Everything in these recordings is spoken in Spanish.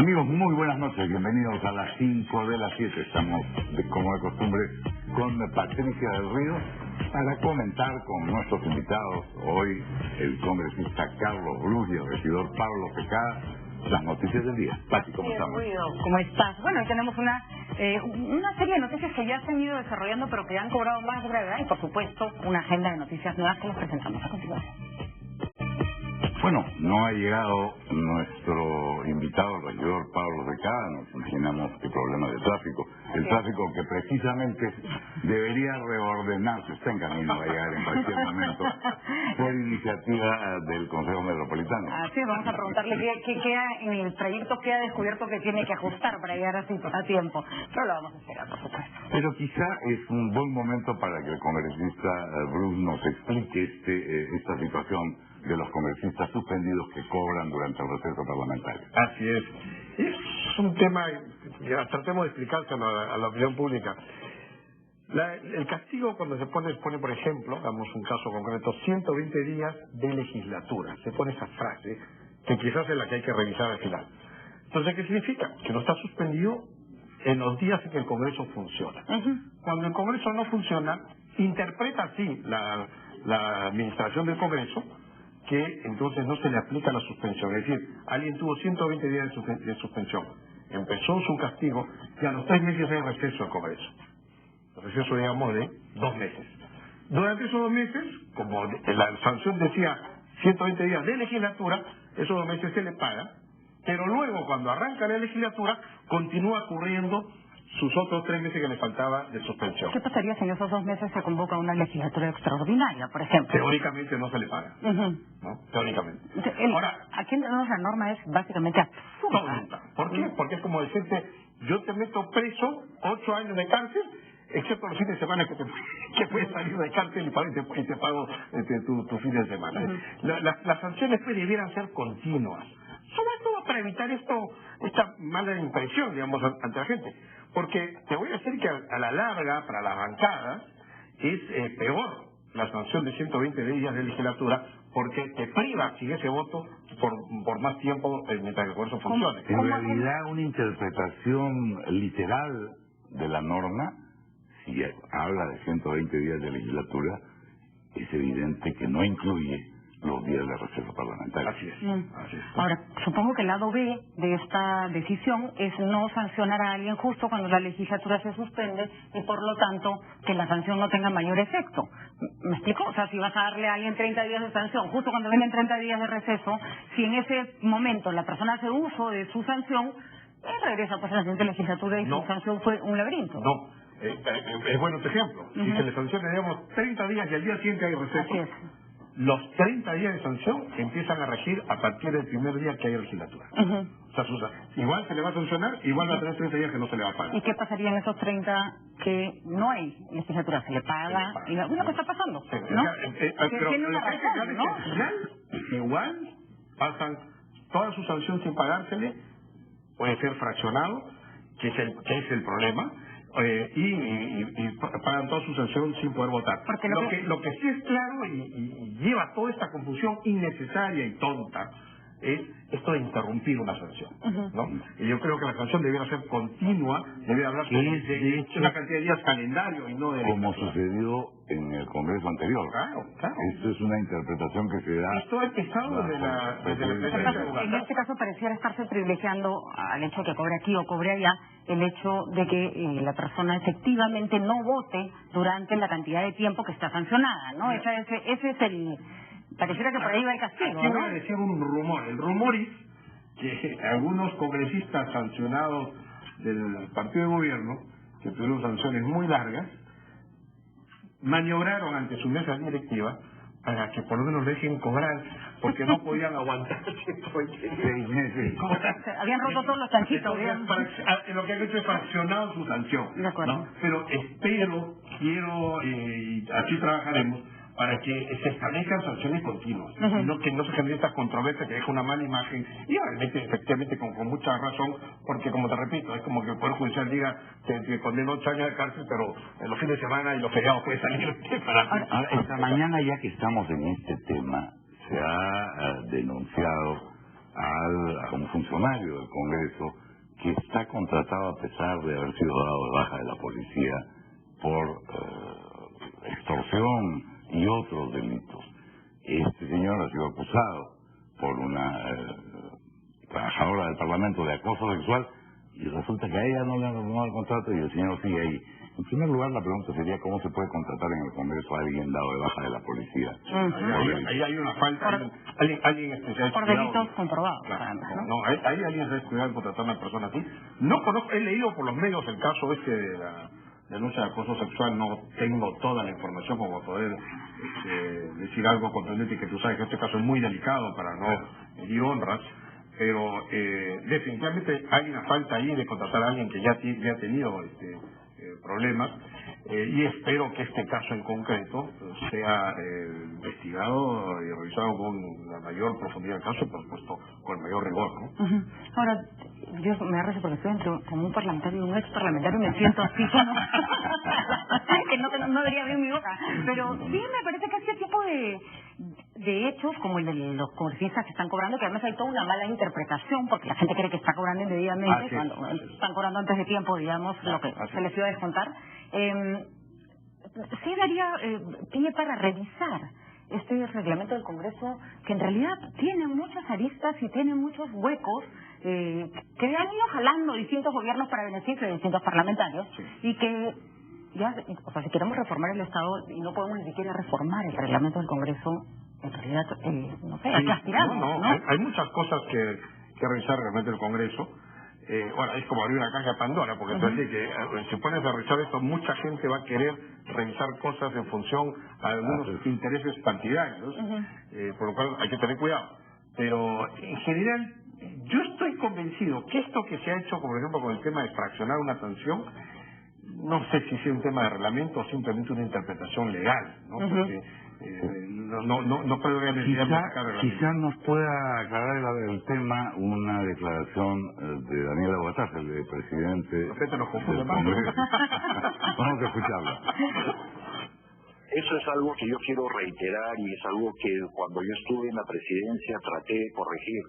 Amigos, muy buenas noches, bienvenidos a las 5 de las 7. Estamos, como de costumbre, con Patricia del Río para comentar con nuestros invitados. Hoy el congresista Carlos Bruch y el regidor Pablo Tejada, las noticias del día. Pati, ¿cómo estamos? ¿Cómo estás? Bueno, hoy tenemos una serie de noticias que ya se han ido desarrollando, pero que han cobrado más gravedad y, por supuesto, una agenda de noticias nuevas que les presentamos a continuación. Bueno, no ha llegado nuestro invitado, el regidor Pablo Tejada. Nos imaginamos que problemas de tráfico. El tráfico que precisamente debería reordenarse, está en camino a llegar en cualquier momento, por iniciativa del Consejo Metropolitano. Así es, vamos a preguntarle qué queda en el trayecto, qué ha descubierto que tiene que ajustar para llegar así a tiempo. Pero lo vamos a esperar, por supuesto. Pero quizá es un buen momento para que el congresista Bruch nos explique esta situación de los congresistas suspendidos que cobran durante el receso parlamentario. Así es. Es un tema, ya tratemos de explicárselo a la opinión pública. El castigo cuando se pone, por ejemplo, damos un caso concreto, 120 días de legislatura. Se pone esa frase que quizás es la que hay que revisar al final. Entonces, ¿qué significa? Que no está suspendido en los días en que el Congreso funciona. Cuando el Congreso no funciona, interpreta así la administración del Congreso que entonces no se le aplica la suspensión. Es decir, alguien tuvo 120 días de suspensión, empezó su castigo y a los 3 meses hay receso al Congreso. El receso, digamos, de 2 meses. Durante esos 2 meses, como la sanción decía 120 días de legislatura, esos 2 meses se le paga, pero luego cuando arranca la legislatura continúa corriendo sus otros 3 meses que le faltaba de suspensión. ¿Qué pasaría si en esos 2 meses se convoca una legislatura extraordinaria, por ejemplo? Teóricamente no se le paga. ¿No? Teóricamente. Ahora, aquí la norma es básicamente absurda. ¿Por qué? Porque es como decirte, yo te meto preso 8 años de cárcel, excepto los fines de semana que puedes salir de cárcel y te pago tu fin de semana. Las sanciones pues debieran ser continuas. Sobre todo para evitar esta mala impresión, digamos, ante la gente. Porque te voy a decir que a la larga, para las bancadas, es peor la sanción de 120 días de legislatura, porque te priva sin ese voto por más tiempo mientras el Congreso funcione. En realidad, una interpretación literal de la norma, si habla de 120 días de legislatura, es evidente que no incluye los días de receso parlamentario. Así es. Así es. Ahora, supongo que el lado B de esta decisión es no sancionar a alguien justo cuando la legislatura se suspende y por lo tanto que la sanción no tenga mayor efecto. ¿Me explico? O sea, si vas a darle a alguien 30 días de sanción, justo cuando vienen 30 días de receso, si en ese momento la persona hace uso de su sanción, regresa pues a la siguiente legislatura y su sanción fue un laberinto. No. Es bueno tu ejemplo. Si se le sanciona, digamos, 30 días y al día siguiente hay receso. Así es. Los 30 días de sanción empiezan a regir a partir del primer día que hay legislatura. O sea, igual se le va a sancionar, igual va a tener 30 días que no se le va a pagar. ¿Y qué pasaría en esos 30 que no hay legislatura? ¿Se le paga? Y alguna cosa está pasando, ¿no? Pero tiene una razón, ¿no? Al final, igual pasan toda su sanción sin pagársele, puede ser fraccionado, que es el problema. Y pagan toda su sanción sin poder votar. Lo que sí es claro y lleva toda esta confusión innecesaria y tonta es esto de interrumpir una sanción, ¿no? Y yo creo que la sanción debiera ser continua, debiera hablar de una cantidad de días calendario y no de... Como sucedió en el Congreso anterior. Claro. Esto es una interpretación que se da... Esto ha empezado desde la en este caso pareciera estarse privilegiando al hecho que cobre aquí o cobre allá, el hecho de que la persona efectivamente no vote durante la cantidad de tiempo que está sancionada, ¿no? Ese es el... Pareciera que por ahí va el castigo, Aquí ¿no? voy a decir un rumor. El rumor es que algunos congresistas sancionados del partido de gobierno, que tuvieron sanciones muy largas, maniobraron ante su mesa directiva para que por lo menos dejen cobrar, porque no podían aguantar 126 meses. Habían roto todos los chanchitos. Lo que han hecho es fraccionado su sanción. De acuerdo. ¿No? Pero quiero, y así trabajaremos, para que se establezcan sanciones continuas, no que no se genere esta controversia que deja una mala imagen, y obviamente, efectivamente, con mucha razón, porque como te repito, es como que el Poder Judicial diga que te condena 8 años de cárcel, pero en los fines de semana y los feriados puede salir Ahora, esta mañana, ya que estamos en este tema, se ha denunciado a un funcionario del Congreso que está contratado a pesar de haber sido dado de baja de la policía por extorsión y otros delitos. Este señor ha sido acusado por una trabajadora del Parlamento de acoso sexual y resulta que a ella no le han renovado el contrato y el señor sigue ahí. En primer lugar, la pregunta sería cómo se puede contratar en el Congreso a alguien dado de baja de la policía. Ahí hay una falta. Alguien especial. Por delitos comprobados. Claro, no, ahí alguien se ha descuidado en contratar a una persona así. No conozco, he leído por los medios el caso este de la denuncia de acoso sexual, no tengo toda la información como poder decir algo contundente, que tú sabes que este caso es muy delicado para no herir honras, pero definitivamente hay una falta ahí de contratar a alguien que ya ha tenido problemas, y espero que este caso en concreto sea investigado y revisado con la mayor profundidad del caso y por supuesto con el mayor rigor, ¿no? Ahora, yo me agarro porque estoy entre como un parlamentario y un ex parlamentario y me siento así como que no debería abrir mi boca, pero sí me parece que este tipo de hechos como el de los congresistas que están cobrando, que además hay toda una mala interpretación porque la gente cree que está cobrando indebidamente cuando están cobrando antes de tiempo, digamos, lo que se les iba a descontar. Sí daría pie para revisar este reglamento del Congreso, que en realidad tiene muchas aristas y tiene muchos huecos que han ido jalando distintos gobiernos para beneficio de distintos parlamentarios, y que ya, o sea, si queremos reformar el Estado y no podemos ni siquiera reformar el reglamento del Congreso, en realidad, no sé, hay que aspirar. ¿No? Hay muchas cosas que revisar realmente el Congreso. Bueno, es como abrir una caja de Pandora, porque es decir que si pones a revisar esto, mucha gente va a querer revisar cosas en función a algunos intereses partidarios, por lo cual hay que tener cuidado. Pero en general, yo estoy convencido que esto que se ha hecho, por ejemplo, con el tema de fraccionar una sanción, no sé si es un tema de reglamento o simplemente una interpretación legal, ¿no? Porque no creo que haya necesidad de sacar reglamento. Quizás nos pueda aclarar el tema una declaración de Daniel Aguataz, el presidente del Congreso. Vamos a escucharla. Eso es algo que yo quiero reiterar y es algo que cuando yo estuve en la presidencia traté de corregir.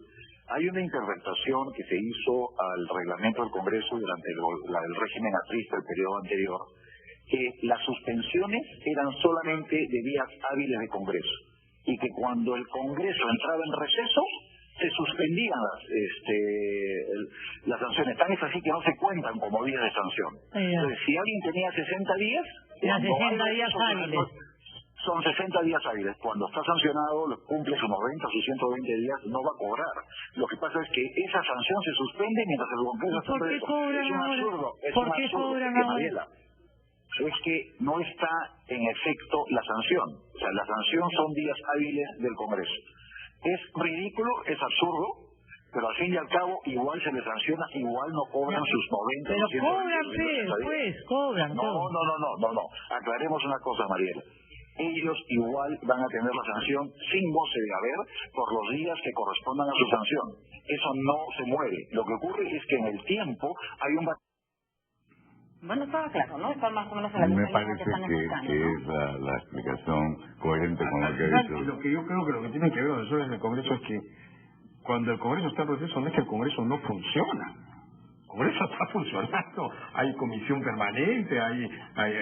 Hay una interpretación que se hizo al reglamento del Congreso durante el régimen atrista del periodo anterior, que las suspensiones eran solamente de días hábiles de Congreso y que cuando el Congreso entraba en receso se suspendían las sanciones. Tan es así que no se cuentan como días de sanción. Entonces, si alguien tenía 60 días... 60 días hábiles. Son 60 días hábiles. Cuando está sancionado, cumple sus 90 o sus 120 días, no va a cobrar. Lo que pasa es que esa sanción se suspende mientras el Congreso está preso. Es un absurdo. ¿Por qué cobran ahora? Es que no está en efecto la sanción. O sea, la sanción son días hábiles del Congreso. Es ridículo, es absurdo, pero al fin y al cabo igual se les sanciona, igual no cobran sus 90. Pero cobran, pues, cobran. No. Aclaremos una cosa, Mariela. Ellos igual van a tener la sanción sin goce de haber por los días que correspondan a su sanción. Eso no se mueve. Lo que ocurre es que en el tiempo hay un... Bueno, estaba claro, ¿no? Está más o menos en la misma línea que están explicando, que es la explicación coherente con lo que ha dicho. Lo que yo creo que lo que tiene que ver con eso en el Congreso es que cuando el Congreso está en proceso no es que el Congreso no funciona. El Congreso está funcionando. Hay comisión permanente,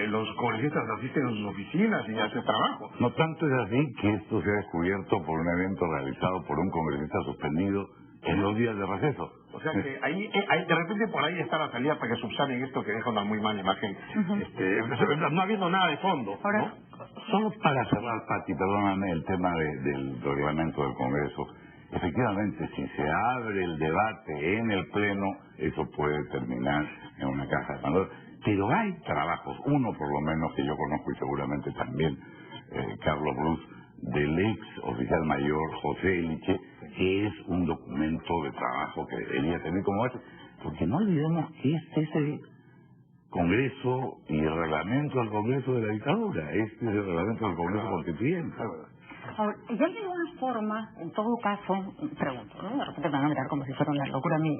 los congresistas asisten a sus oficinas y hacen trabajo. No tanto es así que esto se ha descubierto por un evento realizado por un congresista suspendido en los días de receso. O sea que ahí de repente por ahí está la salida para que subsanen esto que deja una muy mala imagen, no habiendo nada de fondo, ¿no? Solo para cerrar, Pati, perdóname, el tema del reglamento del Congreso. Efectivamente, si se abre el debate en el Pleno, eso puede terminar en una caja de Pandora. Pero hay trabajos, uno por lo menos que yo conozco y seguramente también Carlos Bruce, del ex oficial mayor José Eliche, que es un documento de trabajo que debería tener como este, porque no olvidemos que este es el Congreso y el reglamento del Congreso de la dictadura, este es el reglamento del Congreso Constituyente. Ahora, ¿y hay alguna forma, en todo caso, pregunto, ¿no? De repente me van a mirar como si fuera una locura mi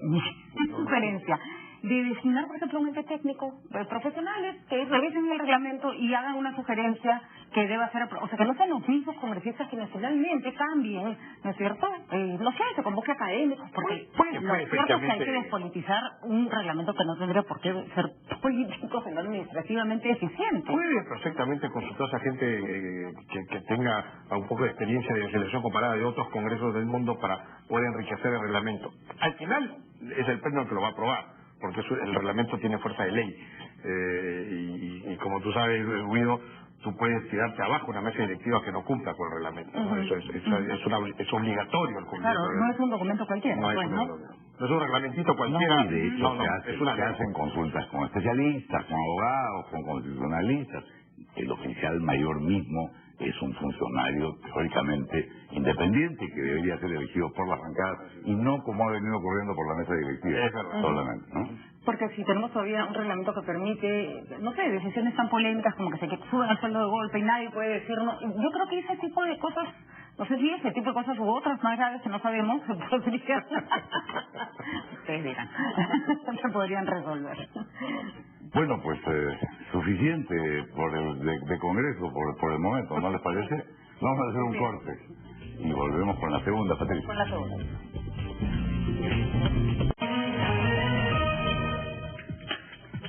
sugerencia, de designar, por ejemplo, un ente técnico, profesionales que revisen el reglamento y hagan una sugerencia que deba ser, o sea, que no sean los mismos congresistas que nacionalmente cambien, ¿no es cierto? No sé, se convoque académicos, porque lo cierto es que hay que despolitizar un reglamento que no tendría por qué ser político, sino administrativamente eficiente. Puede perfectamente consultarse a gente que tenga un poco de experiencia de selección comparada de otros congresos del mundo para poder enriquecer el reglamento. Al final es el pleno el que lo va a aprobar, porque el reglamento tiene fuerza de ley. Y como tú sabes, Guido, tú puedes tirarte abajo una mesa directiva que no cumpla con el reglamento. Eso es obligatorio el cumplir. Claro, no es un documento cualquiera. No es un reglamentito cualquiera. No, de hecho, se hacen consultas con especialistas, con abogados, con constitucionalistas. El oficial mayor mismo es un funcionario teóricamente independiente que debería ser elegido por las bancadas y no como ha venido ocurriendo por la mesa directiva. Es verdad. Solamente, ¿no? Porque si tenemos todavía un reglamento que permite, no sé, decisiones tan polémicas como que se suben al sueldo de golpe y nadie puede decir no, yo creo que ese tipo de cosas, no sé si ese tipo de cosas u otras más graves que no sabemos, podrían, ustedes dirán, se podrían resolver. Bueno, pues suficiente de Congreso por el momento, ¿no les parece? Vamos a hacer un corte y volvemos con la segunda, Patricia. Con la segunda.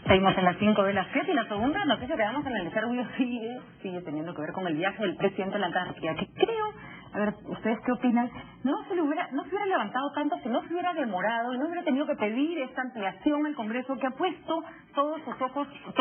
Seguimos en las 5 de las 7 y la segunda noticia que vamos a analizar hoy sigue teniendo que ver con el viaje del presidente a la Antártida, que creo, a ver, ¿ustedes qué opinan? No se hubiera levantado tanto si no se hubiera demorado y no hubiera tenido que pedir esta ampliación al Congreso, que ha puesto todos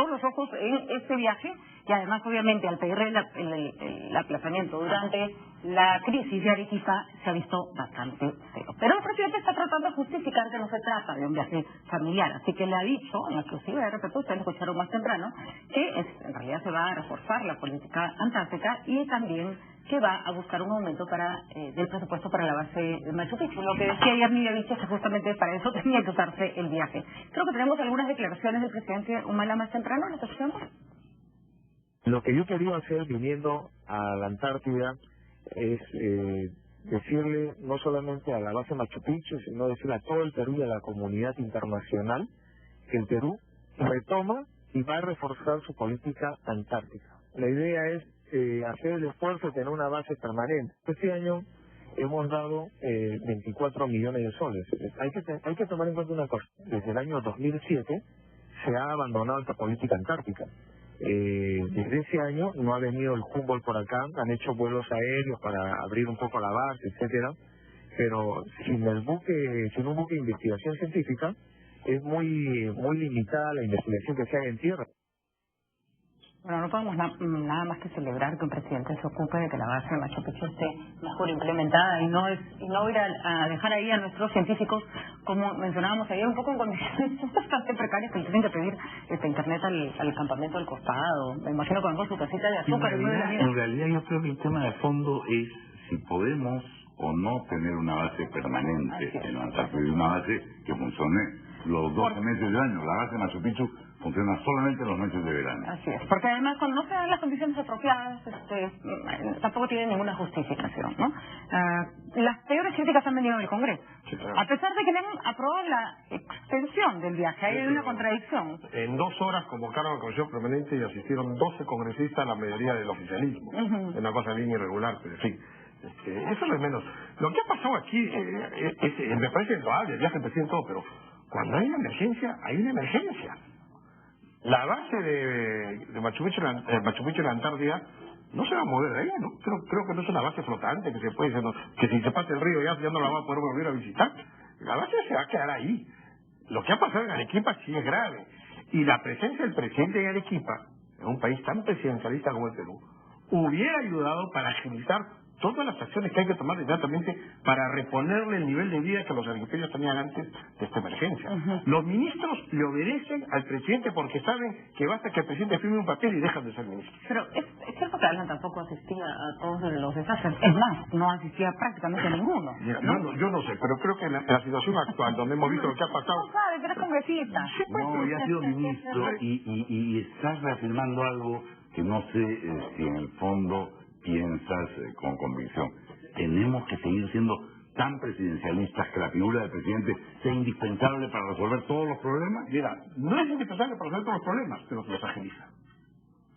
los ojos en este viaje, y además obviamente al pedir el aplazamiento durante la crisis de Arequipa se ha visto bastante feo. Pero el presidente está tratando de justificar que no se trata de un viaje familiar, así que le ha dicho, inclusive de repente ustedes lo escucharon más temprano, que en realidad se va a reforzar la política antártica y también que va a buscar un aumento del presupuesto para la base de Machu Picchu. Lo que decía ayer Miguel es que justamente para eso tenía que usarse el viaje. Creo que tenemos algunas declaraciones del presidente Humala más temprano, ¿lo escuchamos? Lo que yo quería hacer viniendo a la Antártida es decirle no solamente a la base Machu Picchu, sino decirle a todo el Perú y a la comunidad internacional que el Perú retoma y va a reforzar su política antártica. La idea es hacer el esfuerzo de tener una base permanente. Este año hemos dado 24 millones de soles. Hay que tomar en cuenta una cosa. Desde el año 2007 se ha abandonado esta política antártica. Desde ese año no ha venido el Humboldt por acá, han hecho vuelos aéreos para abrir un poco la base, etcétera, pero sin un buque de investigación científica es muy limitada la investigación que se haga en tierra. Bueno, no podemos nada más que celebrar que un presidente se ocupe de que la base de Machu Picchu esté mejor implementada y no ir a dejar ahí a nuestros científicos, como mencionábamos ayer, un poco en condiciones bastante precarias, que tienen que pedir internet al campamento del costado. Me imagino con su casita de azúcar. En realidad yo creo que el tema de fondo es si podemos o no tener una base permanente en la Antártida, y una base que funcione los 12 meses del año. La base de Machu Picchu funciona solamente los meses de verano. Así es, porque además cuando no se dan las condiciones apropiadas, tampoco tiene ninguna justificación, ¿no? Las peores críticas han venido del Congreso. Sí, claro. A pesar de que le han aprobado la extensión del viaje, hay una contradicción. En 2 horas convocaron a la Comisión Permanente y asistieron 12 congresistas, la mayoría del oficialismo. Es una cosa bien irregular, pero en fin. Eso es lo menos. Lo que ha pasado aquí me parece loable, el viaje del presidente todo, pero cuando hay una emergencia, hay una emergencia. La base de Machu Picchu en la Antártida no se va a mover de ahí, ¿no? Creo que no es una base flotante que se puede que si se pasa el río ya no la va a poder volver a visitar. La base se va a quedar ahí. Lo que ha pasado en Arequipa sí es grave. Y la presencia del presidente en Arequipa, en un país tan presidencialista como el Perú, hubiera ayudado para agilizar todas las acciones que hay que tomar inmediatamente para reponerle el nivel de vida que los arequipeños tenían antes de esta emergencia. Los ministros le obedecen al presidente porque saben que basta que el presidente firme un papel y dejan de ser ministros. Pero es cierto que Alan tampoco asistía a todos los desastres. Es más, no asistía prácticamente a ninguno. Mira, yo no sé, pero creo que en la situación actual, donde hemos visto lo que ha pasado... No sabe, pero es congresista. No, ya ha sido ministro y estás reafirmando algo que no sé si en el fondo piensas con convicción. Tenemos que seguir siendo tan presidencialistas que la figura del presidente sea indispensable para resolver todos los problemas? Mira, no es indispensable para resolver todos los problemas, pero los agiliza.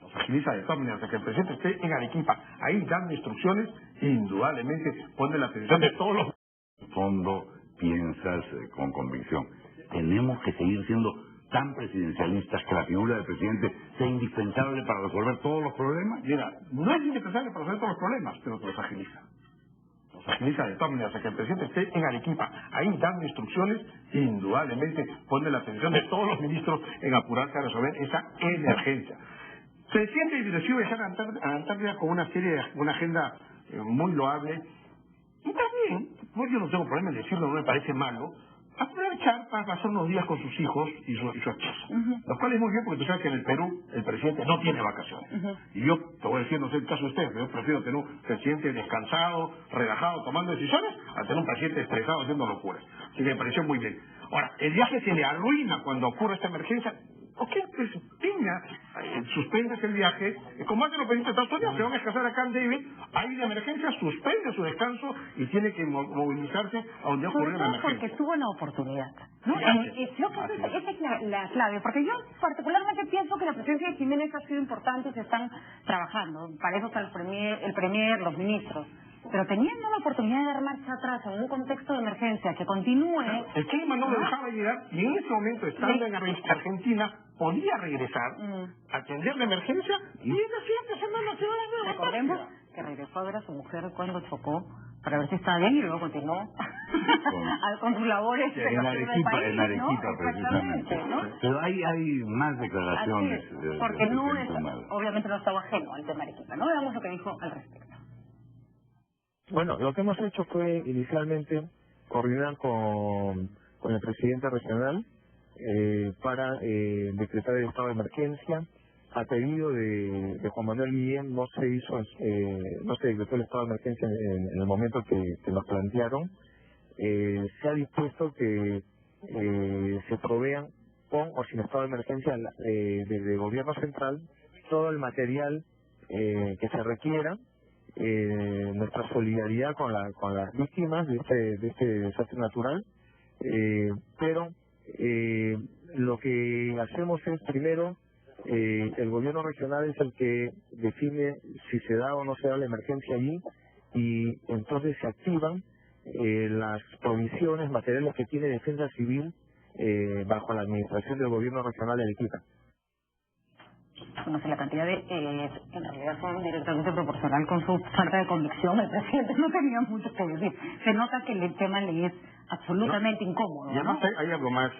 Los agiliza de todas maneras. Que el presidente esté en Arequipa, ahí dando instrucciones, indudablemente pone la atención de todos los... En fondo, piensas con convicción, tenemos que seguir siendo tan presidencialistas que la figura del presidente sea indispensable para resolver todos los problemas? Mira, no es indispensable para resolver todos los problemas, pero los agiliza. Los agiliza de todas maneras. Que el presidente esté en Arequipa, ahí dando instrucciones, indudablemente pone la atención de todos los ministros en apurarse a resolver esa emergencia. Presidente y dirección viajar a Antártida con una agenda muy loable. Y también, pues yo no tengo problema en decirlo, no me parece malo, aprovechar para pasar unos días con sus hijos y su esposa. Lo cual es muy bien porque tú sabes que en el Perú el presidente no tiene vacaciones. Y yo te voy a decir, no sé el caso de ustedes, pero yo prefiero tener un presidente descansado, relajado, tomando decisiones, a tener un presidente estresado haciendo locuras. Así que me pareció muy bien. Ahora, el viaje se le arruina cuando ocurre esta emergencia. Ok, pues suspendes el viaje, como hace los presidentes de Estados Unidos, se van a descansar acá en David, hay una emergencia, suspende su descanso y tiene que movilizarse a donde ocurrió la emergencia. Porque tuvo una oportunidad, ¿no? Yo creo que esa es la clave, porque yo particularmente pienso que la presencia de Jiménez ha sido importante y se están trabajando, para eso está el premier, los ministros. Pero teniendo la oportunidad de dar marcha atrás en un contexto de emergencia que continúe... El clima no lo dejaba llegar y en ese momento, estando en Argentina, podía regresar, atender la emergencia y en la siguiente semana se va a la nueva. Recordemos que regresó a ver a su mujer cuando chocó para ver si estaba bien y luego continuó con sus labores en Arequipa, ¿no? Precisamente, ¿no? Pero hay más declaraciones. Porque no es, obviamente no estaba ajeno al tema Arequipa, ¿no? Veamos lo que dijo al respecto. Bueno, lo que hemos hecho fue inicialmente coordinar con el presidente regional para decretar el estado de emergencia. A pedido de Juan Manuel Guillén no se decretó el estado de emergencia en el momento que nos plantearon. Se ha dispuesto que se provean con o sin estado de emergencia desde el gobierno central todo el material que se requiera. Nuestra solidaridad con las víctimas de este desastre natural, pero lo que hacemos es primero el gobierno regional es el que define si se da o no se da la emergencia allí y entonces se activan las provisiones materiales que tiene Defensa Civil bajo la administración del gobierno regional de Arequipa. No sé, la cantidad de... en realidad son directamente proporcional con su falta de convicción. El presidente no tenía mucho que decir. Se nota que el tema le es absolutamente incómodo. Y además hay algo más,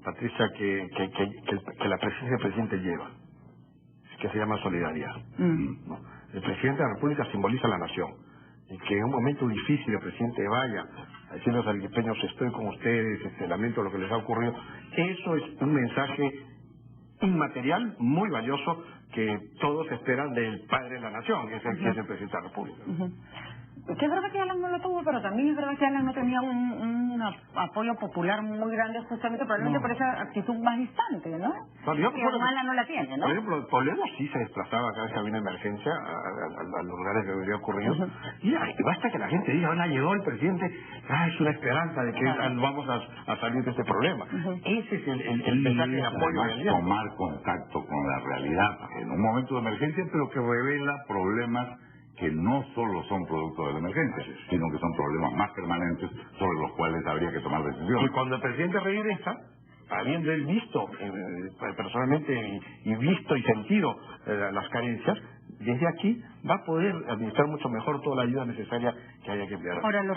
Patricia, que la presencia del presidente lleva, que se llama solidaridad. ¿No? El presidente de la República simboliza a la nación. Y que en un momento difícil el presidente vaya a decirle a los arequipeños, estoy con ustedes, lamento lo que les ha ocurrido. Eso es un mensaje inmaterial muy valioso que todos esperan del padre de la nación, que es el presidente de la República. Que es verdad que Alan no lo tuvo, pero también es verdad que Alan no tenía un apoyo popular muy grande justamente probablemente por esa actitud más distante, ¿no? Que Alan no la tiene, ¿no? Por ejemplo, Toledo sí se desplazaba cada vez que había una emergencia a los lugares que había ocurrido. Y basta que la gente diga, ahora llegó el presidente, es una esperanza de que vamos a salir de este problema. Ese es el mensaje de apoyo. Tomar contacto con la realidad en un momento de emergencia, pero que revela problemas que no solo son producto de la emergencia, sino que son problemas más permanentes sobre los cuales habría que tomar decisiones. Y cuando el presidente regresa, habiendo él visto personalmente y visto y sentido las carencias, desde aquí va a poder administrar mucho mejor toda la ayuda necesaria que haya que enviar. Ahora, ¿lo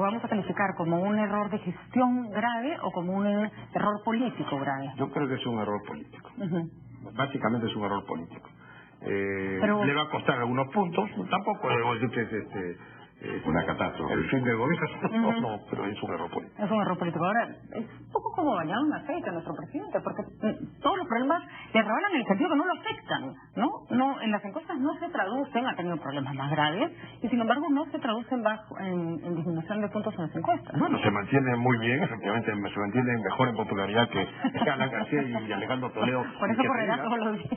vamos a calificar como un error de gestión grave o como un error político grave? Yo creo que es un error político. Básicamente es un error político. Pero le va a costar algunos puntos, tampoco debo decir que es una catástrofe. El fin del gobierno, no, pero es un error político. Es un error político. Ahora, es un poco como bañado en aceite a nuestro presidente, porque todos los problemas le revelan en el sentido que no lo afectan, ¿no? En las encuestas no se traducen, ha tenido problemas más graves, y sin embargo no se traducen en disminución de puntos en las encuestas. Bueno, se mantiene muy bien, efectivamente, se mantiene mejor en popularidad que Alan García y Alejandro Toledo. Por eso correrá todos los días.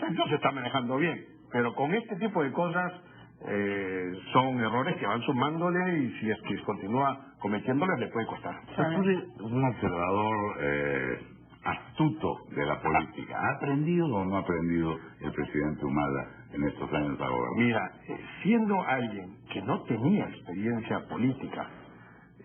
Eso se está manejando bien, pero con este tipo de cosas son errores que van sumándole y si es que continúa cometiéndoles le puede costar. Tú eres un observador astuto de la política. ¿Ha aprendido o no ha aprendido el presidente Humala en estos años ahora? Mira, siendo alguien que no tenía experiencia política,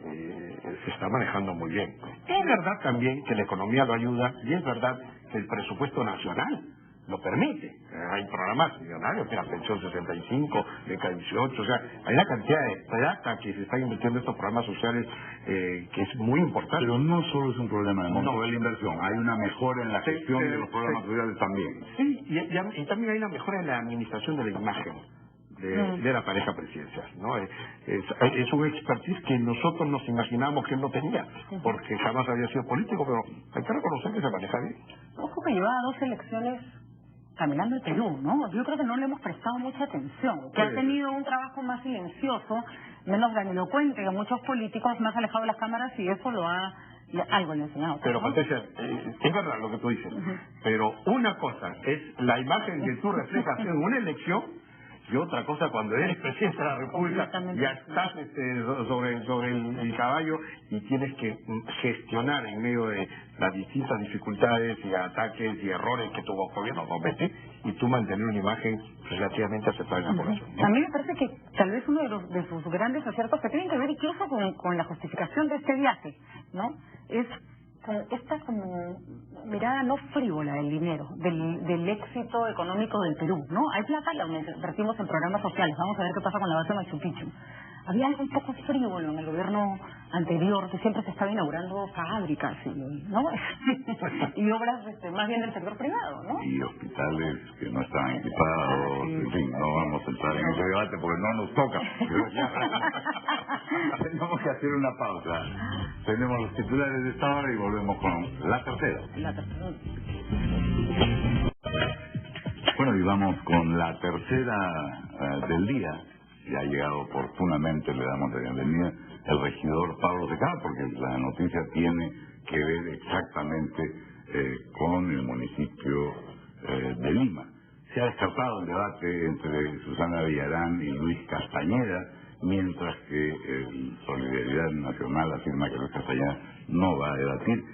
se está manejando muy bien. Es verdad también que la economía lo ayuda y es verdad que el presupuesto nacional lo permite. Hay programas millonarios, que la pensión 65, beca 18, o sea, hay una cantidad de plata que se está invirtiendo en estos programas sociales que es muy importante. Pero no solo es un problema de monto de la inversión, hay una mejora en la gestión de los programas sociales también. Sí, y también hay una mejora en la administración de la imagen de la pareja presidencial, ¿no? Es un expertise que nosotros nos imaginábamos que él no tenía, porque jamás había sido político, pero hay que reconocer que se maneja bien. Ojo que llevaba 2 elecciones caminando el Perú, ¿no? Yo creo que no le hemos prestado mucha atención, que ha tenido un trabajo más silencioso, menos grandilocuente que muchos políticos, más alejado de las cámaras, y eso algo le ha enseñado. Pero, ¿no? Patricia, es verdad lo que tú dices, pero una cosa es la imagen que tú reflejas en una elección y otra cosa cuando eres presidente de la República, ya estás sobre el caballo y tienes que gestionar en medio de las distintas dificultades y ataques y errores que tu gobierno comete y tú mantener una imagen relativamente aceptable en la población, ¿no? A mí me parece que tal vez uno de sus grandes aciertos que tienen que ver incluso con la justificación de este viaje, ¿no? Es con esta como mirada no frívola del dinero, del éxito económico del Perú, ¿no? Hay plata, la invertimos en programas sociales, vamos a ver qué pasa con la base Machu Picchu. Había algo un poco frívolo en el gobierno anterior, que siempre se estaba inaugurando fábricas, ¿no? Y obras más bien del sector privado, ¿no? Y hospitales que no estaban equipados, en fin, no vamos a entrar en ese debate porque no nos toca. Tenemos que hacer una pausa. Tenemos los titulares de esta hora y volvemos con la tercera. Bueno, y vamos con la tercera del día. Ya ha llegado oportunamente, le damos la bienvenida al regidor Pablo Secada, porque la noticia tiene que ver exactamente con el municipio de Lima. Se ha descartado el debate entre Susana Villarán y Luis Castañeda, mientras que Solidaridad Nacional afirma que Luis Castañeda no va a debatir.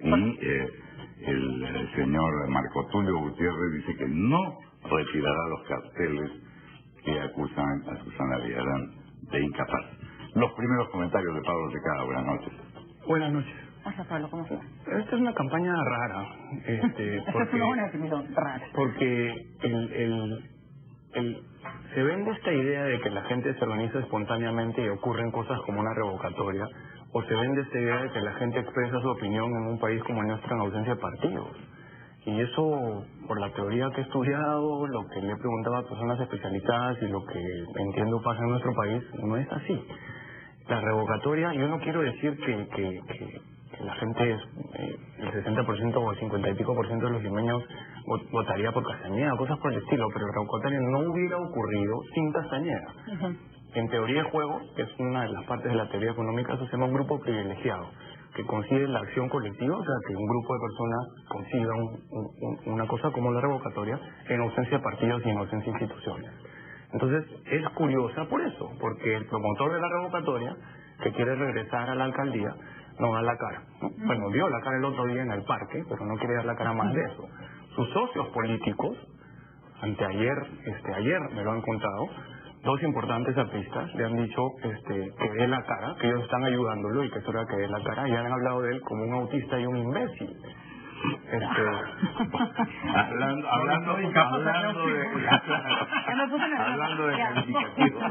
Y el señor Marco Tulio Gutiérrez dice que no retirará los carteles que acusan a Susana Villarán de incapaz. Los primeros comentarios de Pablo Secada. Buenas noches. Buenas noches. Hola, Pablo, ¿cómo estás? Esta es una campaña rara. Esta es una buena definición, rara. Porque se vende esta idea de que la gente se organiza espontáneamente y ocurren cosas como una revocatoria, o se vende esta idea de que la gente expresa su opinión en un país como el nuestro en ausencia de partidos. Y eso, por la teoría que he estudiado, lo que le he preguntado a personas especializadas y lo que entiendo pasa en nuestro país, no es así. La revocatoria, yo no quiero decir que la gente, el 60% o el 50 y pico por ciento de los limeños votaría por Castañeda, cosas por el estilo, pero la revocatoria no hubiera ocurrido sin Castañeda. En teoría de juego, que es una de las partes de la teoría económica, eso se llama un grupo privilegiado, que consigue la acción colectiva, o sea, que un grupo de personas consiga una cosa como la revocatoria en ausencia de partidos y en ausencia de instituciones. Entonces, es curiosa por eso, porque el promotor de la revocatoria, que quiere regresar a la alcaldía, no da la cara, ¿no? Bueno, dio la cara el otro día en el parque, pero no quiere dar la cara más de eso. Sus socios políticos, ayer me lo han contado, 2 importantes artistas le han dicho que dé la cara, que ellos están ayudándolo y que es hora que dé la cara, y han hablado de él como un autista y un imbécil. Hablando de calificativos.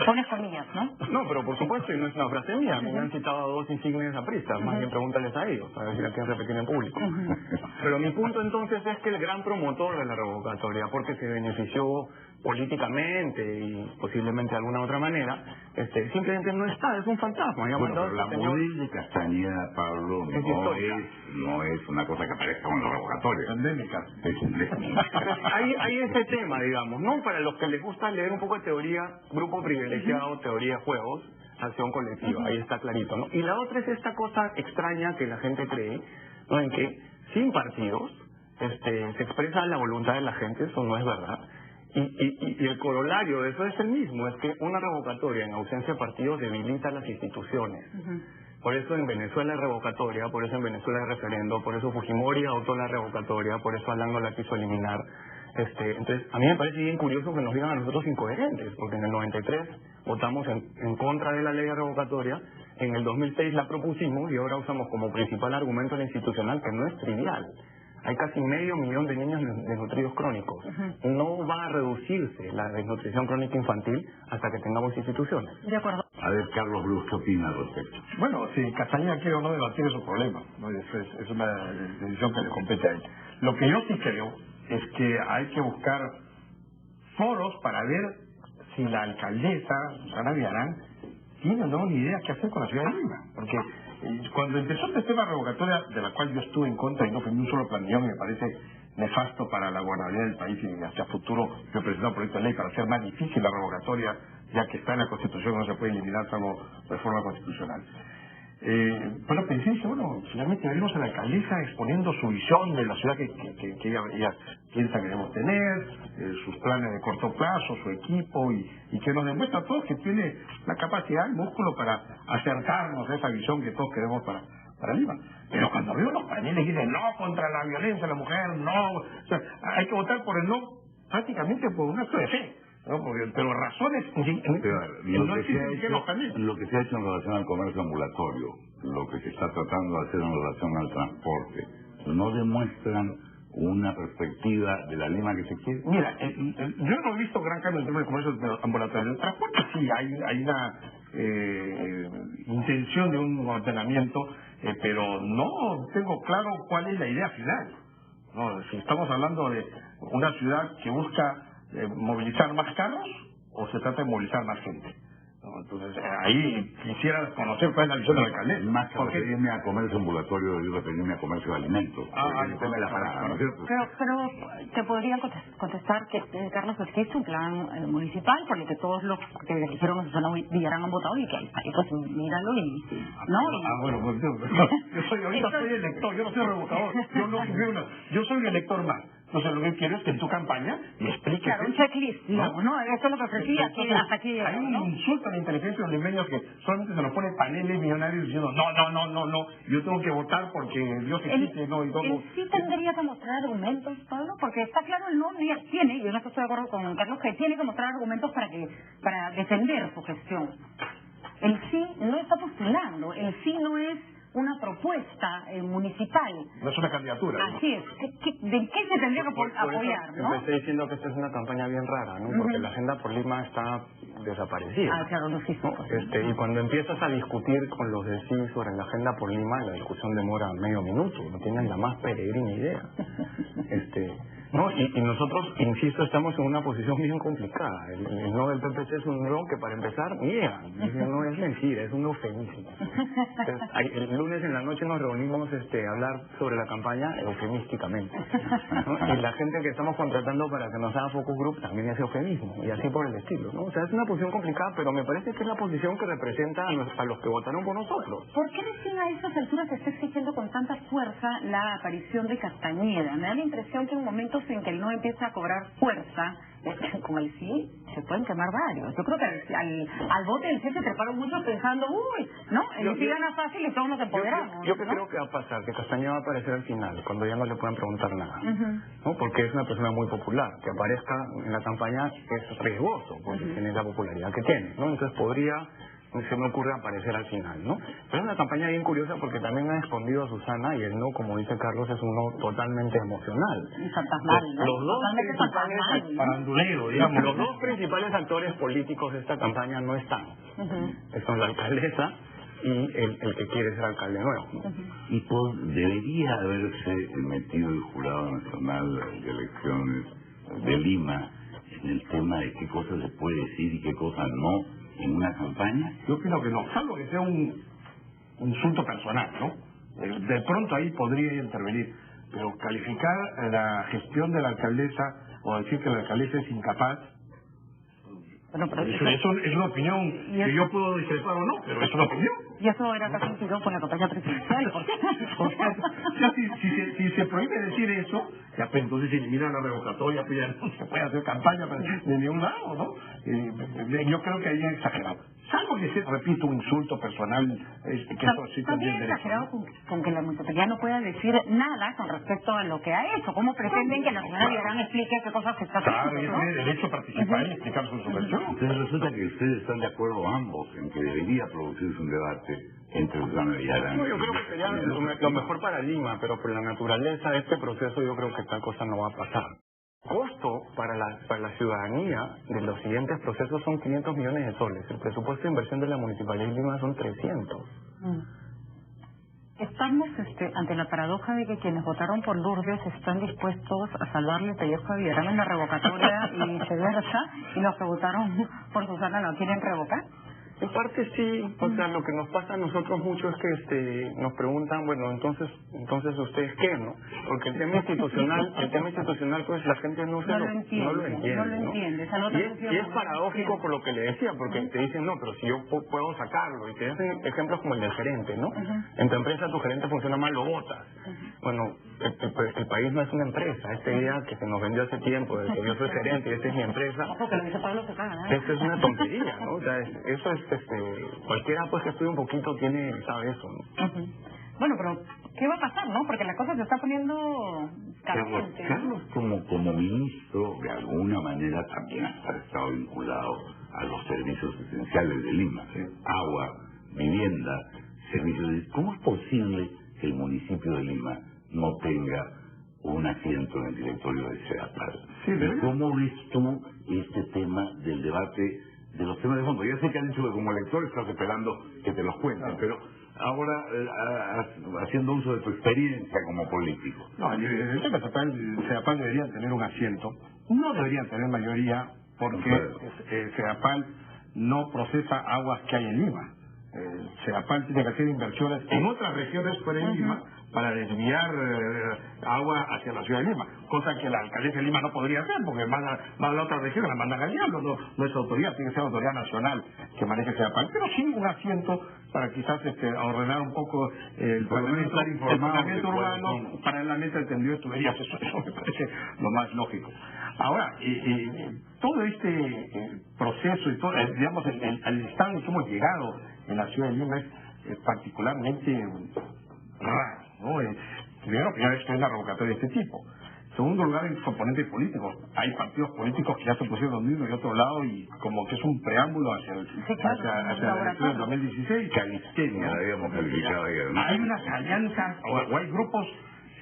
Pones comillas, ¿no? No, pero por supuesto, y no es una frase mía. Me han citado a 2 insignes apristas, más bien pregúntales a ellos, a ver si la quieren repetir en público. Pero mi punto entonces es que el gran promotor de la revocatoria, porque se benefició políticamente y posiblemente de alguna otra manera, simplemente no está, es un fantasma. Bueno, pero la modelo de Castañeda, Pablo, no es una cosa que aparezca en la revocatoria. Endémica. Es endémica. Hay ese tema, digamos, ¿no? Para los que les gusta leer un poco de teoría, grupo privilegiado, teoría de juegos, acción colectiva, ahí está clarito, ¿no? Y la otra es esta cosa extraña que la gente cree, ¿no? En que sin partidos se expresa la voluntad de la gente, eso no es verdad. Y el corolario de eso es el mismo, es que una revocatoria en ausencia de partidos debilita las instituciones. Por eso en Venezuela hay revocatoria, por eso en Venezuela hay referendo, por eso Fujimori adoptó la revocatoria, por eso Alan no la quiso eliminar. Entonces, a mí me parece bien curioso que nos digan a nosotros incoherentes, porque en el 93 votamos en contra de la ley revocatoria, en el 2006 la propusimos y ahora usamos como principal argumento la institucional, que no es trivial. Hay casi 500.000 de niños desnutridos crónicos. No va a reducirse la desnutrición crónica infantil hasta que tengamos instituciones. De acuerdo. A ver, Carlos Brus, ¿qué opina al respecto? Bueno, si Castañeda quiere o no debatir es su problema, ¿no? Es una decisión que le compete a él. Lo que yo sí creo es que hay que buscar foros para ver si la alcaldesa, Susana Villarán, tiene o no una idea qué hacer con la ciudad de Lima. Porque cuando empezó este tema revocatoria, de la cual yo estuve en contra y no fue ni un solo planillón, me parece nefasto para la gobernabilidad del país y hacia futuro yo presenté un proyecto de ley para hacer más difícil la revocatoria, ya que está en la Constitución, no se puede eliminar salvo reforma constitucional. Bueno, pensé, bueno, finalmente veremos a la alcaldesa exponiendo su visión de la ciudad que ella piensa que debemos tener, sus planes de corto plazo, su equipo, y que nos demuestra a todos que tiene la capacidad, el músculo para acercarnos a esa visión que todos queremos para Lima. Pero cuando veo los paneles que dicen no contra la violencia de la mujer, no, o sea, hay que votar por el no prácticamente por un acto de fe. No, pero razones lo que se ha hecho en relación al comercio ambulatorio, lo que se está tratando de hacer en relación al transporte, no demuestran una perspectiva de la Lima que se quiere. Mira, yo no he visto gran cambio en términos de comercio ambulatorio. En el transporte sí hay una intención de un ordenamiento, pero no tengo claro cuál es la idea final. No, si estamos hablando de una ciudad que busca movilizar más carros o se trata de movilizar más gente. ¿No? Entonces, ahí quisiera conocer cuál es la visión de la alcaldesa. Más que referirme a comercio ambulatorio, yo referirme a comercio de alimentos. El tema de la parada, ¿no es cierto? Pero te podría contestar que, Carlos, existe un plan municipal por el que todos los que eligieron a Susana Villarán han votado y que ahí pues míralo y... ¿no? Bueno, pues ahorita soy elector, yo no soy revocador, yo soy un elector más. Entonces lo que quiero es que en tu campaña me expliques... Claro, un checklist, digamos, ¿no? Eso es lo que ofrecía hasta aquí. Hay un insulto a la inteligencia de los limeños que solamente se nos pone paneles millonarios diciendo no, yo tengo que votar porque Dios existe, no, y todo. Él sí tendría que mostrar argumentos, Pablo, porque está claro, el no tiene, yo no estoy de acuerdo con Carlos, que tiene que mostrar argumentos para defender su gestión. El sí no está postulando, el sí no es una propuesta municipal. No es una candidatura. Así es. ¿De qué se tendría que apoyar, no? Empecé diciendo que esta es una campaña bien rara, ¿no? Porque la agenda por Lima está desaparecida. Claro, no sí. Y cuando empiezas a discutir con los de sí sobre la agenda por Lima, la discusión demora medio minuto, no tienen la más peregrina idea. ¿No? Y nosotros, insisto, estamos en una posición bien complicada. El no del PPC es un no que para empezar niega. No es mentira, es un eufemismo. Entonces, el lunes en la noche nos reunimos a hablar sobre la campaña eufemísticamente, ¿no? Y la gente que estamos contratando para que nos haga focus group también es eufemismo, y así por el estilo, ¿no? O sea, es una posición complicada, pero me parece que es la posición que representa a los que votaron por nosotros. ¿Por qué recién a estas alturas se está exigiendo con tanta fuerza la aparición de Castañeda? Me da la impresión que en momentos en que el no empieza a cobrar fuerza, como el sí, se pueden quemar varios. Yo creo que al voto del sí se treparon muchos pensando, ¿no? El sí gana fácil y todos nos empoderamos. Yo creo que va a pasar, que Castañeda va a aparecer al final, cuando ya no le puedan preguntar nada, ¿no? Porque es una persona muy popular. Que aparezca en la campaña es riesgoso, porque tiene la popularidad que tiene, ¿no? Entonces se me ocurre aparecer al final, ¿no? Pero es una campaña bien curiosa porque también ha escondido a Susana y el no, como dice Carlos, es un no totalmente emocional. Y fantasmal, ¿no? Los dos principales actores políticos de esta campaña no están. Son la alcaldesa y el que quiere ser alcalde nuevo. Y debería haberse metido el Jurado Nacional de Elecciones de Lima en el tema de qué cosas se puede decir y qué cosas no en una campaña. Yo opino que no, salvo que sea un insulto personal, ¿no? De pronto ahí podría intervenir, pero calificar la gestión de la alcaldesa o decir que la alcaldesa es incapaz, eso es una opinión que yo puedo discrepar o no, pero es una opinión. Y eso era casi un tirón con la campaña presidencial. Si se prohíbe decir eso, ya pues entonces se elimina la revocatoria, pues ya no se puede hacer campaña de ningún lado, ¿no? Yo creo que ahí es exagerado. Salvo que sea, repito, un insulto personal, que eso sí también es exagerado con que la municipalidad no pueda decir nada con respecto a lo que ha hecho. ¿Cómo pretenden que la señora Villarán explique qué cosas se está haciendo? Claro, ella tiene derecho a participar y explicar su subversión. Entonces resulta que ustedes están de acuerdo ambos en que debería producirse un debate entre Susana Villarán. No, yo creo que sería lo mejor para Lima, pero por la naturaleza de este proceso yo creo que tal cosa no va a pasar. Costo para la ciudadanía de los siguientes procesos son 500 millones de soles. El presupuesto de inversión de la Municipalidad de Lima son 300. Estamos ante la paradoja de que quienes votaron por Lourdes están dispuestos a salvarle el pellejo a Villarán en la revocatoria y viceversa, y los que votaron por Susana no quieren revocar. En parte sí, o sea, lo que nos pasa a nosotros mucho es que nos preguntan, bueno, entonces ustedes qué, ¿no? Porque el tema institucional pues la gente no lo entiende. Y es paradójico por lo que le decía, porque te dicen, no, pero si yo puedo sacarlo, y te hacen ejemplos como el del gerente, ¿no? En tu empresa tu gerente funciona mal, lo botas. Bueno, el país no es una empresa. Esta idea que se nos vendió hace tiempo, de que yo soy gerente y esta es mi empresa, esto es una tontería, ¿no? O sea, eso es cualquiera pues que estudie un poquito sabe eso, ¿no? Bueno, pero ¿qué va a pasar, no? Porque la cosa se está poniendo caliente. Carlos como ministro de alguna manera también ha estado vinculado a los servicios esenciales de Lima, agua, vivienda, servicios de... ¿Cómo es posible que el municipio de Lima no tenga un asiento en el directorio de SEAPAL? ¿Y cómo ves tú este tema del debate de los temas de fondo? Ya sé que han dicho que como elector estás esperando que te los cuenten, pero ahora haciendo uso de tu experiencia como político. No, el tema SEAPAL deberían tener un asiento, no deberían tener mayoría, porque SEAPAL no procesa aguas que hay en Lima. SEAPAL tiene que hacer inversiones en otras regiones fuera de Lima para desviar agua hacia la ciudad de Lima, cosa que la alcaldesa de Lima no podría hacer, porque van a la otra región, la mandan al diablo, no es autoridad, tiene que ser autoridad nacional que maneje SEAPAL, pero sí un asiento para quizás ordenar un poco el planeamiento urbano, paralelamente al tendido de tuberías. Eso me parece lo más lógico. Ahora, todo este proceso y todo, digamos, el estado en que hemos llegado en la ciudad de Lima es particularmente raro, ¿no? Primera vez que hay una revocatoria de este tipo. En segundo lugar, hay componentes políticos. Hay partidos políticos que ya se pusieron de uno y otro lado y como que es un preámbulo hacia la elección del 2016. Calistenia, la habíamos calificado ayer, ¿no? Hay unas alianzas o hay grupos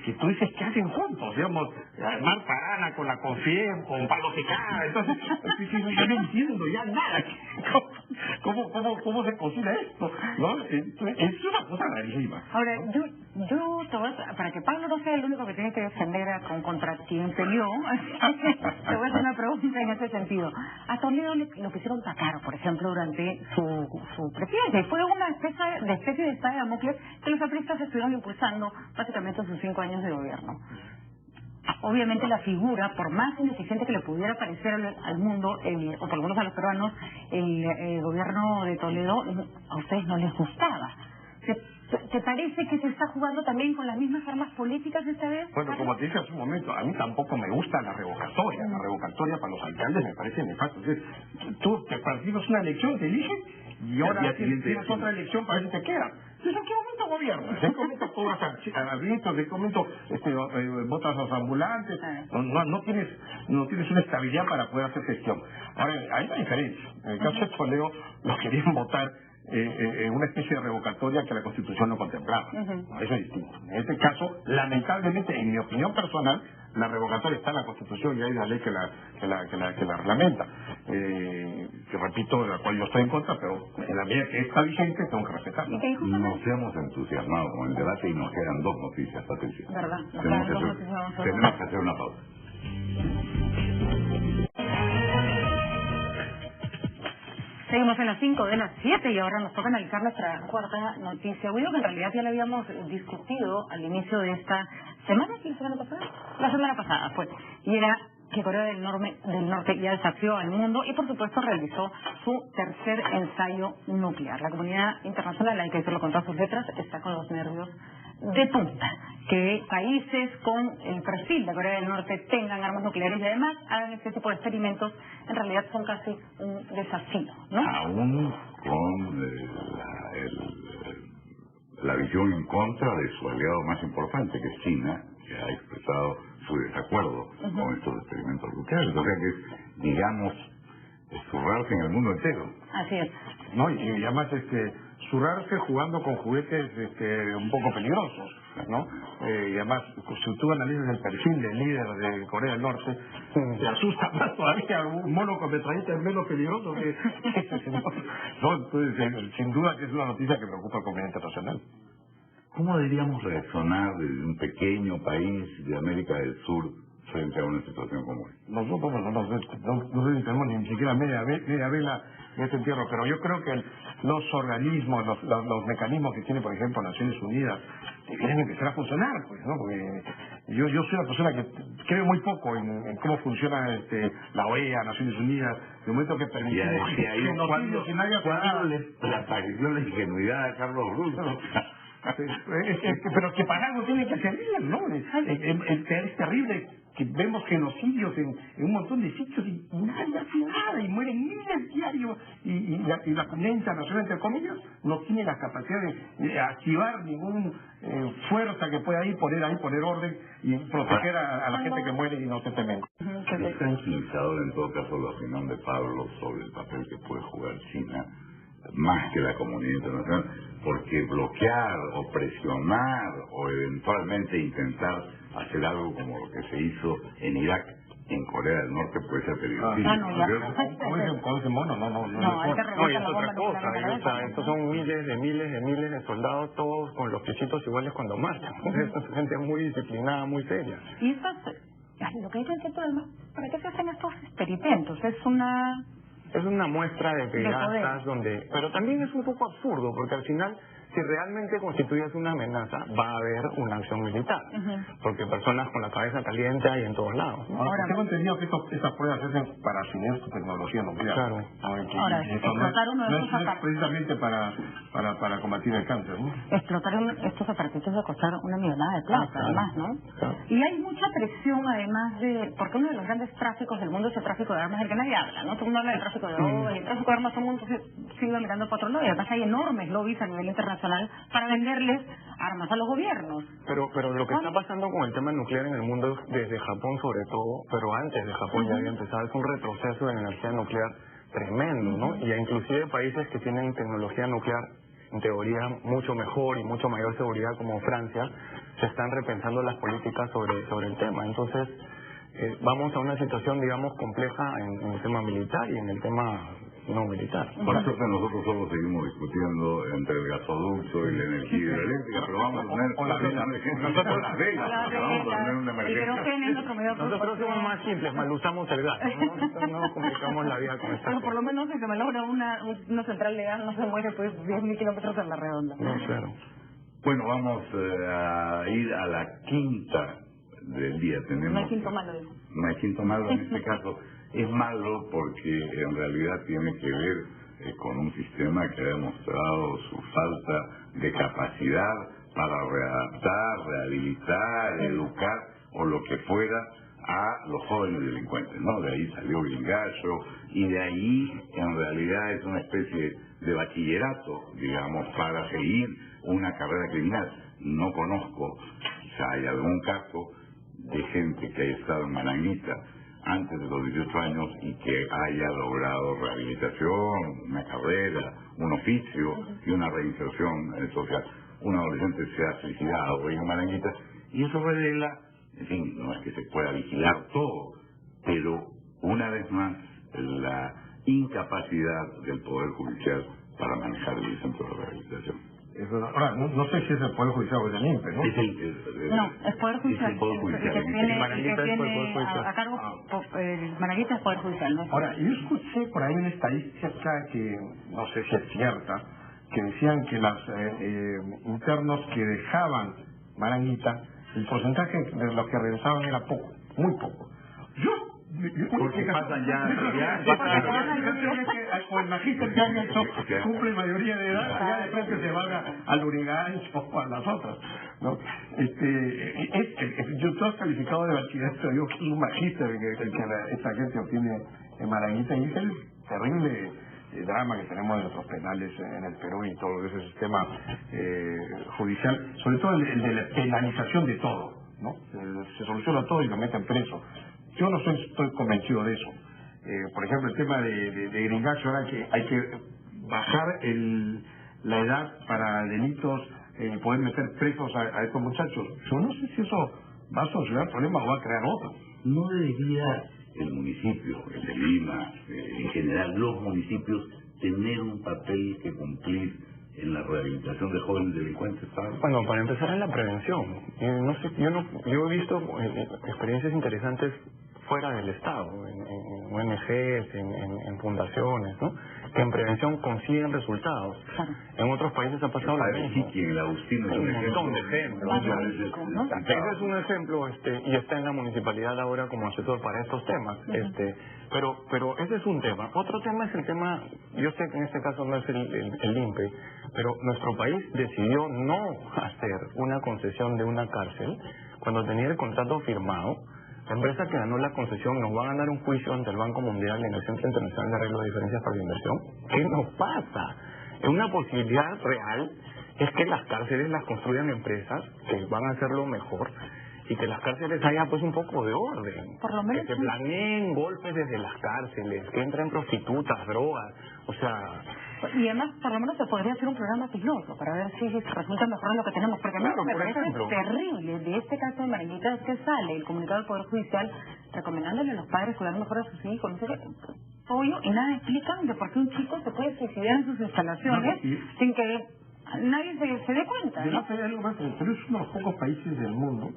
que tú dices que hacen juntos, digamos, Marta Arana con la CONFIEP, con Pablo Tejada, entonces yo no entiendo ya nada. ¿Cómo se cocina esto? ¿No? Es una cosa rarísima. Ahora, yo te voy a, para que Pablo no sea el único que tiene que defender contra quien peleó, te voy a hacer una pregunta en ese sentido. A Toledo lo quisieron sacar, por ejemplo, durante su presidencia, y fue una especie de espada de Damocles que los apristas estuvieron impulsando básicamente sus 5 años de gobierno. Obviamente la figura, por más ineficiente que le pudiera parecer al mundo, o por lo menos a los peruanos, el gobierno de Toledo, a ustedes no les gustaba. ¿Te parece que se está jugando también con las mismas armas políticas esta vez? Bueno, como te dije hace un momento, a mí tampoco me gusta la revocatoria. La revocatoria para los alcaldes me parece nefasto. Tú te partimos una elección, te eligen, y ahora tienes otra elección para ver si te quedas. ¿En qué momento gobiernas? ¿En qué momento cobras arbitros? ¿En qué momento votas a los ambulantes? No tienes una estabilidad para poder hacer gestión. Ahora, hay una diferencia. En el caso de Toledo, los querían votar una especie de revocatoria que la Constitución no contemplaba. Eso es distinto. En este caso, lamentablemente, en mi opinión personal, la revocatoria está en la Constitución y hay una ley que la reglamenta. Que repito, de la cual yo estoy en contra, pero en la medida que está vigente, tengo que respetarla. Nos hemos entusiasmado con el debate y nos quedan 2 noticias, Patricia. ¿Verdad? Tenemos que hacer una pausa. Seguimos en las 5 de las 7 y ahora nos toca analizar nuestra cuarta noticia. Guido, que en realidad ya la habíamos discutido al inicio de esta semana. ¿La semana pasada? La semana pasada fue. Y era que Corea del Norte ya desafió al mundo y por supuesto realizó su tercer ensayo nuclear. La comunidad internacional, hay que decirlo con todas sus letras, está con los nervios de punta. Que países con el perfil de Corea del Norte tengan armas nucleares y además hagan este tipo de experimentos, en realidad son casi un desafío, ¿no? Aún con la visión en contra de su aliado más importante, que es China, que ha expresado su desacuerdo con estos experimentos nucleares. O sea que, digamos, zurrarse en el mundo entero. Así es. No, y además zurrarse jugando con juguetes un poco peligrosos, ¿no? Y además, si tú analizas el perfil del líder de Corea del Norte, te asusta más todavía. Un mono con metralleta es menos peligroso que ese señor. No, entonces, sin duda que es una noticia que preocupa al comunidad internacional. ¿Cómo deberíamos reaccionar desde un pequeño país de América del Sur frente a una situación como esta? Nosotros no sé si tenemos ni siquiera media vela en este entierro, pero yo creo que los organismos, los mecanismos que tiene, por ejemplo, Naciones Unidas, tienen que empezar a funcionar, pues, ¿no? Porque yo soy una persona que creo muy poco en cómo funciona la OEA, Naciones Unidas, de momento que permitimos genocidios y nadie hace nada. Le apareció la ingenuidad a Carlos Bruno. Pero que para algo tiene que servir, ¿no? Es terrible que vemos genocidios en un montón de sitios y nadie hace nada y mueren miles diarios y la comunidad internacional, entre comillas, no tiene la capacidad de activar ningún fuerza que pueda poner orden y proteger a la gente que muere inocentemente. Es tranquilizador en todo caso la opinión de Pablo sobre el papel que puede jugar China más que la comunidad internacional, porque bloquear o presionar o eventualmente intentar hacer algo como lo que se hizo en Irak, en Corea del Norte, puede ser peligrosísimo. Con ese mono, no. No, y es otra cosa, estos son miles de soldados, todos con los piecitos iguales cuando marchan. Esta gente muy disciplinada, muy seria. Y esto lo que dicen que todo ¿para qué se hacen estos experimentos? Es una muestra de que ya estás donde... Pero también es un poco absurdo, porque al final, si realmente constituyes una amenaza, va a haber una acción militar. Porque personas con la cabeza caliente hay en todos lados, ¿no? Ahora, tengo entendido que estas pruebas se hacen para afinar su tecnología nuclear. Claro. Ahora, explotar uno de estos aparatos... precisamente para combatir el cáncer, ¿no? Explotar estos aparatos va a costar una millonada de plata, además, ¿no? Claro. Y hay mucha presión, además porque uno de los grandes tráficos del mundo es el tráfico de armas del que nadie habla, ¿no? Todo el mundo habla del tráfico de drogas y el tráfico de armas, todo el mundo sigue mirando para otro lado. Y además hay enormes lobbies a nivel internacional para venderles armas a los gobiernos. Pero lo que está pasando con el tema nuclear en el mundo, desde Japón sobre todo, pero antes de Japón ya había empezado, es un retroceso de energía nuclear tremendo, ¿no? Y inclusive países que tienen tecnología nuclear en teoría mucho mejor y mucho mayor seguridad como Francia, se están repensando las políticas sobre el tema. Entonces, vamos a una situación, digamos, compleja en el tema militar y en el tema no militar. Por suerte nosotros solo seguimos discutiendo entre el gasoducto y la energía hidroeléctrica, pero vamos a poner una emergencia. Nosotros somos más simples, mal usamos el gas, no complicamos la vida con esta. Pero por lo menos si se me logra una central de gas no se muere pues 10.000 kilómetros en la redonda. No, claro. Bueno, vamos a ir a la quinta del día. No hay quinto malo. No hay quinto malo en este caso. Es malo porque en realidad tiene que ver con un sistema que ha demostrado su falta de capacidad para readaptar, rehabilitar, educar o lo que fuera a los jóvenes delincuentes, ¿no? De ahí salió Gringallo y de ahí en realidad es una especie de bachillerato, digamos, para seguir una carrera criminal. No conozco, quizá hay algún caso de gente que haya estado en Maranguita antes de los 18 años y que haya logrado rehabilitación, una carrera, un oficio y una reinserción social. Un adolescente se ha suicidado hoy en Maranguita y eso revela, en fin, no es que se pueda vigilar todo, pero una vez más la incapacidad del Poder Judicial para manejar el centro de rehabilitación. Ahora, no sé si es el Poder Judicial o el INPE, ¿no? No, es Poder Judicial. Es el Poder Judicial. Que tiene a cargo Maranguita es Poder Judicial, ¿no? Ahora, yo escuché por ahí una estadística que no sé si es cierta, que decían que los internos que dejaban Maranguita, el porcentaje de los que regresaban era poco, muy poco. Yo Porque pasan ya con el magíster que han hecho, cumple mayoría de edad, ya de frente se van al Urigancho o a las otras, ¿no? Tú has calificado de bachillerato, yo que es un magíster que esta gente obtiene en Marañita, y es el terrible drama que tenemos de nuestros penales en el Perú y todo ese sistema judicial, sobre todo el de la penalización de todo, ¿no? Se soluciona todo y lo meten preso. Yo no estoy convencido de eso. Por ejemplo, el tema de gringacho, ahora que hay que bajar la edad para delitos, poder meter presos a estos muchachos. Yo no sé si eso va a solucionar el problema o va a crear otro. ¿No debería el municipio, el de Lima, en general los municipios, tener un papel que cumplir en la rehabilitación de jóvenes delincuentes? Bueno, para empezar en la prevención. No sé, yo he visto experiencias interesantes fuera del Estado, en ONGs, en fundaciones, ¿no? Que en prevención consiguen resultados. Claro. En otros países ha pasado lo mismo. Sí, el Agustino es un montón de ejemplos. Ese es un ejemplo, y está en la municipalidad ahora como asesor para estos temas. Pero ese es un tema. Otro tema es el tema, yo sé que en este caso no es el INPE, pero nuestro país decidió no hacer una concesión de una cárcel cuando tenía el contrato firmado. La empresa que ganó la concesión nos va a ganar un juicio ante el Banco Mundial y en el Centro Internacional de Arreglo de Diferencias para la Inversión. ¿Qué nos pasa? Es una posibilidad real, es que las cárceles las construyan empresas que van a hacerlo mejor y que las cárceles haya pues un poco de orden. Por lo menos que se planeen golpes desde las cárceles, que entren prostitutas, drogas, o sea... Y además, por lo menos se podría hacer un programa piloto para ver si resulta mejor lo que tenemos. Porque a mí me parece terrible de este caso de Marañita es que sale el comunicado del Poder Judicial recomendándole a los padres cuidar mejor a sus hijos. No sé qué, obvio, y nada explican de por qué un chico se puede suicidar en sus instalaciones sin que nadie se dé cuenta, ¿no? Hay algo más, pero es uno de los pocos países del mundo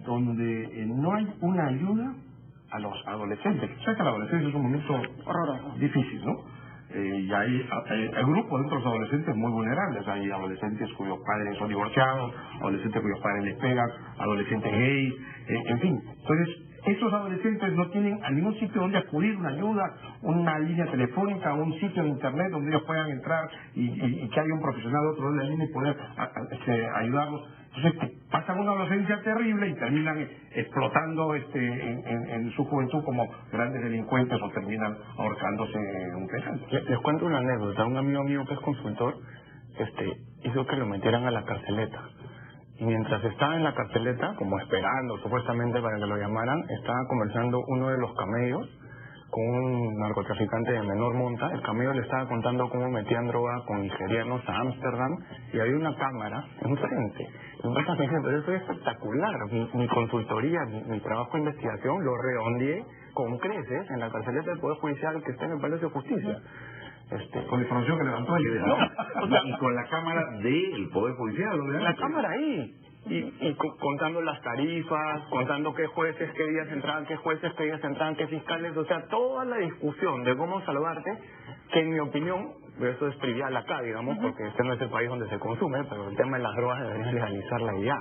donde no hay una ayuda a los adolescentes. O sea que la adolescencia es un momento horroroso, difícil, ¿no? Y hay grupos de otros adolescentes muy vulnerables. Hay adolescentes cuyos padres son divorciados, adolescentes cuyos padres les pegan, adolescentes gays, en fin. Entonces, esos adolescentes no tienen a ningún sitio donde acudir, una ayuda, una línea telefónica, un sitio de internet donde ellos puedan entrar y que haya un profesional de otro lado de la línea y poder ayudarlos. Entonces pasan una adolescencia terrible y terminan explotando en su juventud como grandes delincuentes o terminan ahorcándose en un penal. Les cuento una anécdota. Un amigo mío que es consultor hizo que lo metieran a la carceleta. Y mientras estaba en la carceleta, como esperando supuestamente para que lo llamaran, estaba conversando uno de los camellos con un narcotraficante de menor monta. El camello le estaba contando cómo metían droga con nigerianos a Ámsterdam y había una cámara enfrente. Entonces me dicen, pero eso es espectacular. Mi consultoría, mi trabajo de investigación lo redondeé con creces en la carceleta del Poder Judicial que está en el Palacio de Justicia. Con la información que levantó ahí. Y con la cámara del Poder Judicial, ¿verdad? La cámara ahí. Y contando las tarifas, contando qué jueces, qué días entraban, qué jueces, qué días entraban, qué fiscales, o sea, toda la discusión de cómo salvarte, que en mi opinión, eso es trivial acá, digamos, porque este no es el país donde se consume, pero el tema de las drogas debería legalizarla y ya.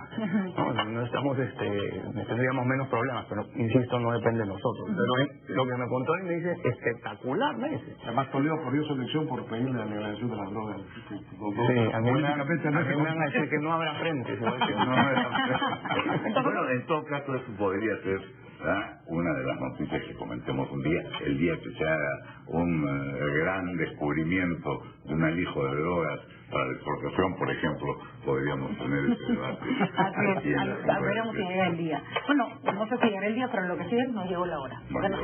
No estamos, tendríamos menos problemas, pero insisto, no depende de nosotros. Pero lo que me contó él me dice, espectacular, me dice. Además, Toledo perdió su elección por pedirle la legalización de las drogas. Sí, a mí me van a decir que no habrá frente. Bueno, en todo caso eso podría ser una de las noticias que comentemos un día, el día que se haga un gran descubrimiento de un alijo de drogas para la exportación, por ejemplo, podríamos tener ese debate. Así es, veremos si llega el día. Bueno, no sé si llegará el día, pero lo que sí es no llegó la hora. Bueno,